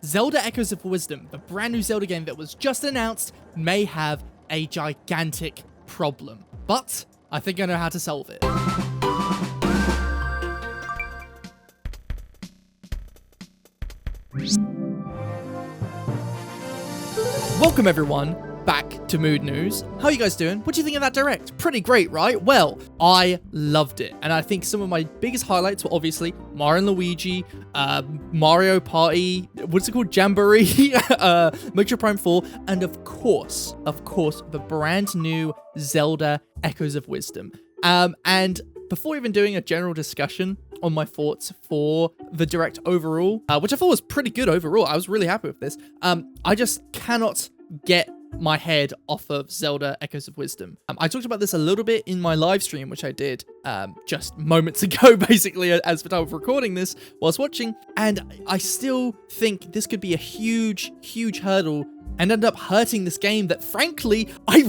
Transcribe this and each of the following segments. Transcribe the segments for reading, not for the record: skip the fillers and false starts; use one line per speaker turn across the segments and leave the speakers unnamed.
Zelda Echoes of Wisdom, the brand new Zelda game that was just announced, may have a gigantic problem. But I think I know how to solve it. Welcome everyone back to Mood News. How are you guys doing? What do you think of that direct? Pretty great, right? Well, I loved it. And I think some of my biggest highlights were obviously Mario and Luigi, Mario Party, what's it called? Jamboree, Metroid Prime 4, and of course, the brand new Zelda Echoes of Wisdom. And before even doing a general discussion on my thoughts for the direct overall, which I thought was pretty good overall, I was really happy with this. I just cannot get my head off of Zelda Echoes of Wisdom. I talked about this a little bit in my live stream, which I did just moments ago, basically, as the time of recording this whilst watching, and I still think this could be a huge hurdle and end up hurting this game that, frankly, I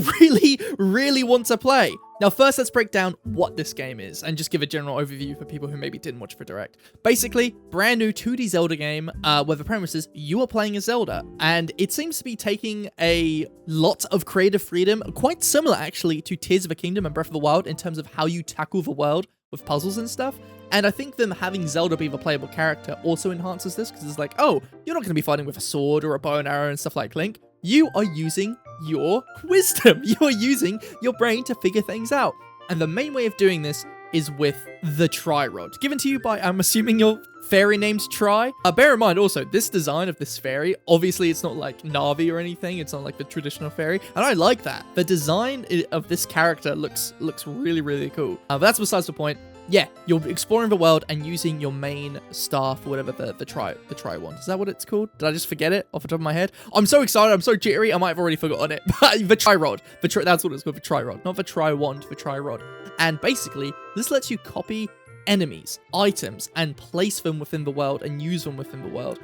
really want to play. Now, first, let's break down what this game is and just give a general overview for people who maybe didn't watch the direct. Basically, brand new 2D Zelda game where the premise is you are playing as Zelda, and it seems to be taking a lot of creative freedom, quite similar actually to Tears of the Kingdom and Breath of the Wild in terms of how you tackle the world with puzzles and stuff. And I think them having Zelda be the playable character also enhances this, because it's like, oh, you're not going to be fighting with a sword or a bow and arrow and stuff like Link. You are using your wisdom. You are using your brain to figure things out. And the main way of doing this is with the Tri-Rod, given to you by, I'm assuming, your fairy named Tri. Bear in mind also, this design of this fairy, obviously it's not like Navi or anything. It's not like the traditional fairy. And I like that. The design of this character looks really cool. But that's besides the point. Yeah, you're exploring the world and using your main staff, or whatever the tri wand. Is that what it's called? Did I just forget it off the top of my head? I'm so excited. I'm so jittery. I might have already forgotten it. But the Tri-Rod. That's what it's called. The Tri-Rod. Not the Tri-Wand. The Tri-Rod. And basically, this lets you copy enemies, items, and place them within the world and use them within the world.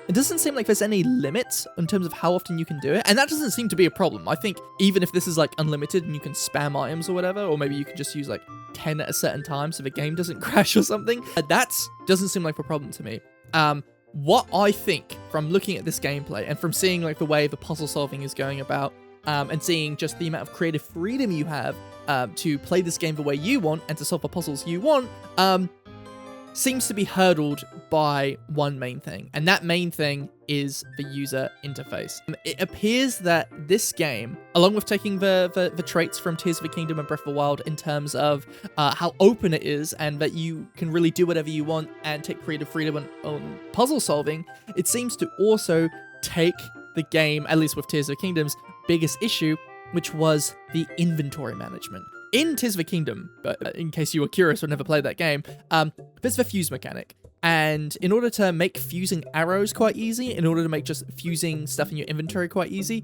It doesn't seem like there's any limits in terms of how often you can do it, and that doesn't seem to be a problem. I think even if this is like unlimited and you can spam items or whatever, or maybe you can just use like 10 at a certain time so the game doesn't crash or something, that doesn't seem like a problem to me. What I think from looking at this gameplay and from seeing like the way the puzzle solving is going about, and seeing just the amount of creative freedom you have to play this game the way you want and to solve the puzzles you want, seems to be hurdled by one main thing, and that main thing is the user interface. It appears that this game, along with taking the traits from Tears of the Kingdom and Breath of the Wild in terms of how open it is and that you can really do whatever you want and take creative freedom on puzzle solving, it seems to also take the game, at least with Tears of the Kingdom's biggest issue, which was the inventory management. In Tears of the Kingdom, but in case you were curious or never played that game, there's the fuse mechanic. And in order to make fusing arrows quite easy, in order to make just fusing stuff in your inventory quite easy,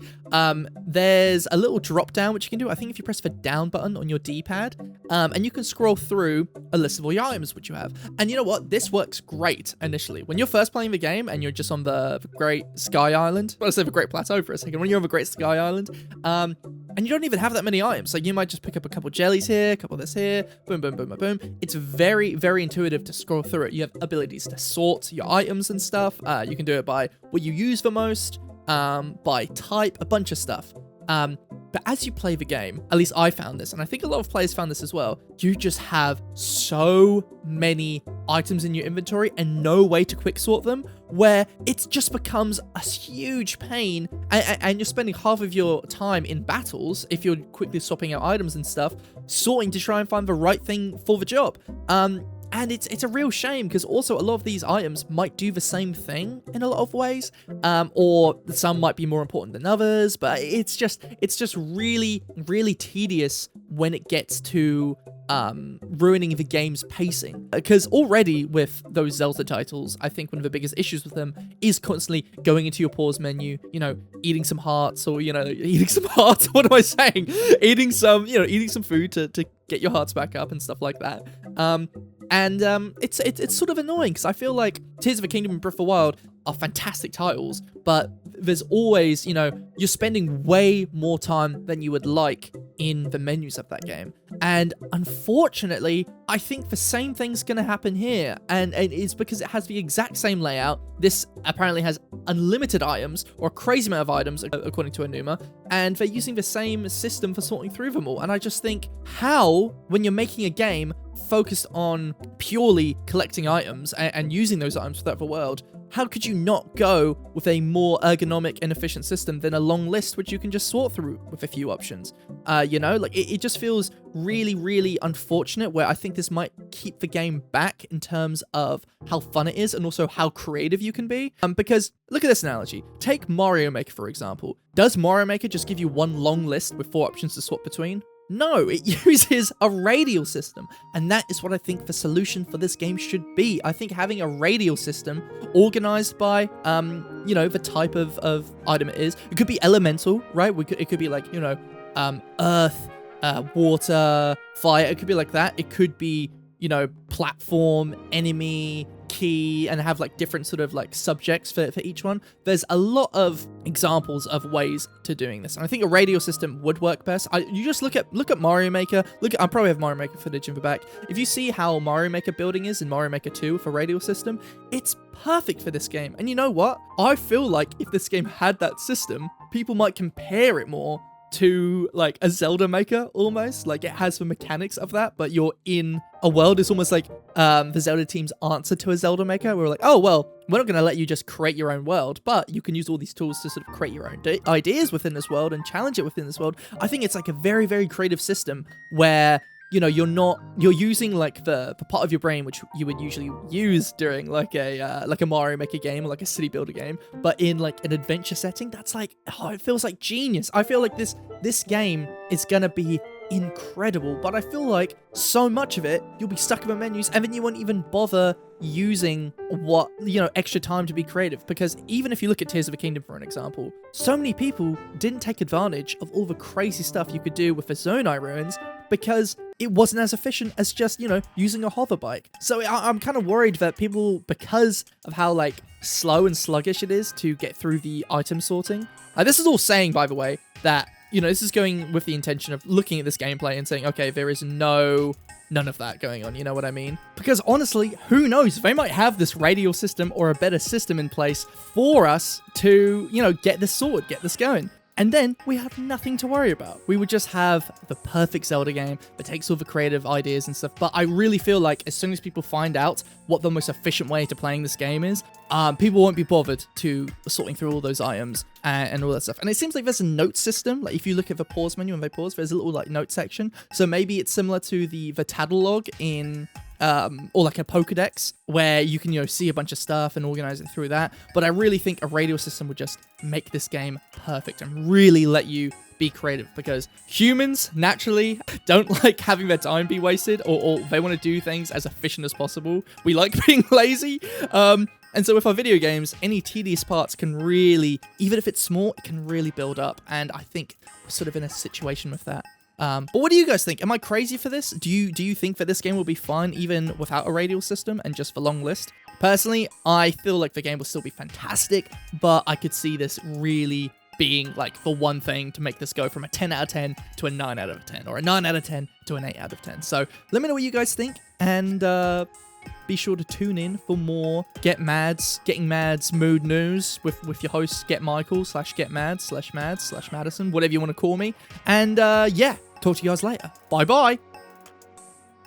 there's a little drop down which you can do. I think if you press the down button on your D-pad, and you can scroll through a list of all your items which you have. And you know what? This works great initially. When you're first playing the game and you're just on the Great Sky Island, well, let's say the Great Plateau for a second, when you're on the Great Sky Island, and you don't even have that many items. Like, you might just pick up a couple jellies here, a couple of this here, boom, boom, boom, boom, boom. It's very intuitive to scroll through it. You have abilities to sort your items and stuff. You can do it by what you use the most, by type, a bunch of stuff. But as you play the game, at least I found this, and I think a lot of players found this as well, you just have so many items in your inventory and no way to quick sort them, where it just becomes a huge pain, and you're spending half of your time in battles, if you're quickly swapping out items and stuff, sorting to try and find the right thing for the job. And it's a real shame, because also a lot of these items might do the same thing in a lot of ways, or some might be more important than others, but it's just really tedious when it gets to ruining the game's pacing. Because already with those Zelda titles, I think one of the biggest issues with them is constantly going into your pause menu, eating some hearts, or, eating some hearts, what am I saying? Eating some food to get your hearts back up and stuff like that. And it's sort of annoying, because I feel like Tears of the Kingdom and Breath of the Wild are fantastic titles, but there's always, you're spending way more time than you would like in the menus of that game. And unfortunately, I think the same thing's going to happen here. And it's because it has the exact same layout. This apparently has unlimited items, or a crazy amount of items, according to Enuma. And they're using the same system for sorting through them all. And I just think, how, when you're making a game focused on purely collecting items and using those items throughout the world, how could you not go with a more ergonomic and efficient system than a long list which you can just sort through with a few options? You know, like it just feels really, really unfortunate, where I think this might keep the game back in terms of how fun it is and also how creative you can be. Because look at this analogy. Take Mario Maker, for example. Does Mario Maker just give you one long list with 4 options to swap between? No, it uses a radial system, and that is what I think the solution for this game should be. I think having a radial system organized by, you know, the type of item it is. It could be elemental, right? It could be like, you know, earth, water, fire. It could be like that. It could be, you know, platform, enemy, key, and have like different sort of like subjects for each one. There's a lot of examples of ways to doing this, and I think a radial system would work best. You just look at Mario Maker. I probably have Mario Maker footage in the back. If you see how Mario Maker building is in Mario Maker 2 with a radial system, it's perfect for this game. And you know what? I feel like if this game had that system, people might compare it more to like a Zelda Maker almost. Like it has the mechanics of that, but you're in a world. It's almost like the Zelda team's answer to a Zelda Maker. We're like, oh, well, we're not going to let you just create your own world, but you can use all these tools to sort of create your own ideas within this world and challenge it within this world. I think it's like a very, very creative system where, you know, you're using like the part of your brain which you would usually use during like a Mario Maker game or like a city builder game, but in like an adventure setting. That's like, oh, it feels like genius. I feel like this game is gonna be incredible, but I feel like so much of it you'll be stuck in the menus, and then you won't even bother using extra time to be creative. Because even if you look at Tears of the Kingdom for an example, so many people didn't take advantage of all the crazy stuff you could do with the Zonai ruins because it wasn't as efficient as just, you know, using a hover bike. So I'm kind of worried that people, because of how like slow and sluggish it is to get through the item sorting. This is all saying, by the way, that, you know, this is going with the intention of looking at this gameplay and saying, okay, there is none of that going on, you know what I mean? Because honestly, who knows? They might have this radial system or a better system in place for us to, you know, get this sorted, get this going. And then we have nothing to worry about. We would just have the perfect Zelda game that takes all the creative ideas and stuff. But I really feel like as soon as people find out what the most efficient way to playing this game is, people won't be bothered to sorting through all those items and all that stuff. And it seems like there's a note system. Like if you look at the pause menu and they pause, there's a little like note section. So maybe it's similar to the catalog in or like a Pokedex, where you can, you know, see a bunch of stuff and organize it through that. But I really think a radial system would just make this game perfect and really let you be creative, because humans naturally don't like having their time be wasted, or they want to do things as efficient as possible. We like being lazy. And so with our video games, any tedious parts can really, even if it's small, it can really build up. And I think we're sort of in a situation with that. But what do you guys think? Am I crazy for this? Do you think that this game will be fine even without a radial system and just the long list? Personally, I feel like the game will still be fantastic, but I could see this really being like the one thing to make this go from a 10 out of 10 to a 9 out of 10, or a 9 out of 10 to an 8 out of 10. So let me know what you guys think, and be sure to tune in for more Getting Madz mood news with your host GetMichael /GetMadz /Madz /Madison, whatever you want to call me. And yeah, talk to you guys later. Bye bye.